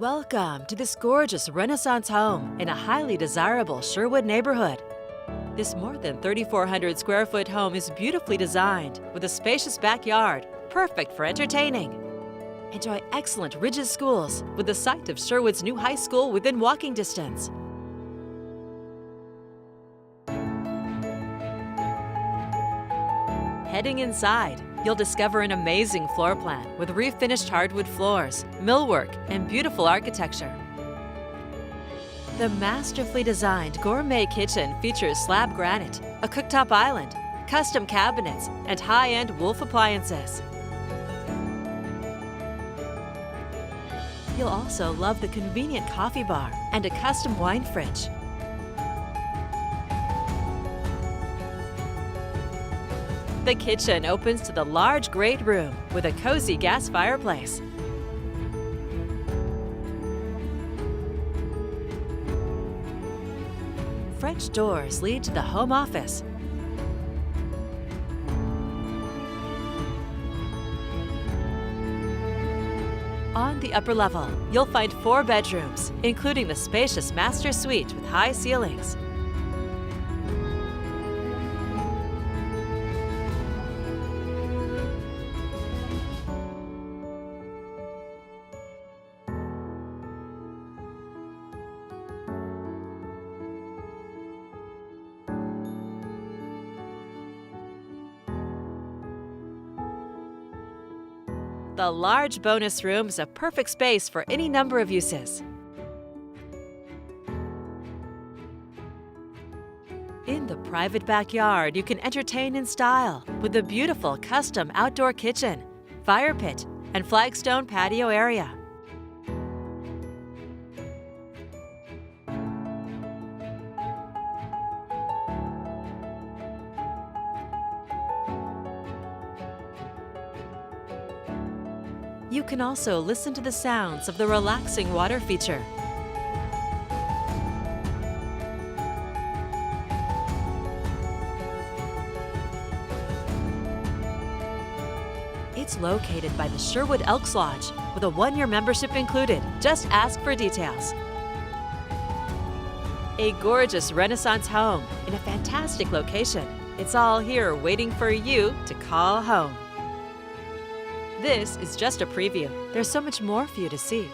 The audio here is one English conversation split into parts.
Welcome to this gorgeous Renaissance home in a highly desirable Sherwood neighborhood. This more than 3,400 square foot home is beautifully designed with a spacious backyard, perfect for entertaining. Enjoy excellent Ridges schools with the site of Sherwood's new high school within walking distance. Heading inside, you'll discover an amazing floor plan with refinished hardwood floors, millwork, and beautiful architecture. The masterfully designed gourmet kitchen features slab granite, a cooktop island, custom cabinets, and high-end Wolf appliances. You'll also love the convenient coffee bar and a custom wine fridge. The kitchen opens to the large great room with a cozy gas fireplace. French doors lead to the home office. On the upper level, you'll find 4 bedrooms, including the spacious master suite with high ceilings. The large bonus room is a perfect space for any number of uses. In the private backyard, you can entertain in style with a beautiful custom outdoor kitchen, fire pit, and flagstone patio area. You can also listen to the sounds of the relaxing water feature. It's located by the Sherwood Elks Lodge with a 1-year membership included. Just ask for details. A gorgeous Renaissance home in a fantastic location. It's all here waiting for you to call home. This is just a preview. There's so much more for you to see.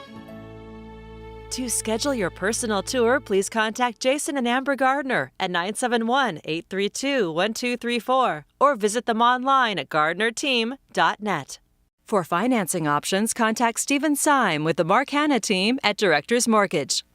To schedule your personal tour, please contact Jason and Amber Gardner at 971-832-1234 or visit them online at gardnerteam.net. For financing options, contact Stephen Syme with the Mark Hanna team at Directors Mortgage.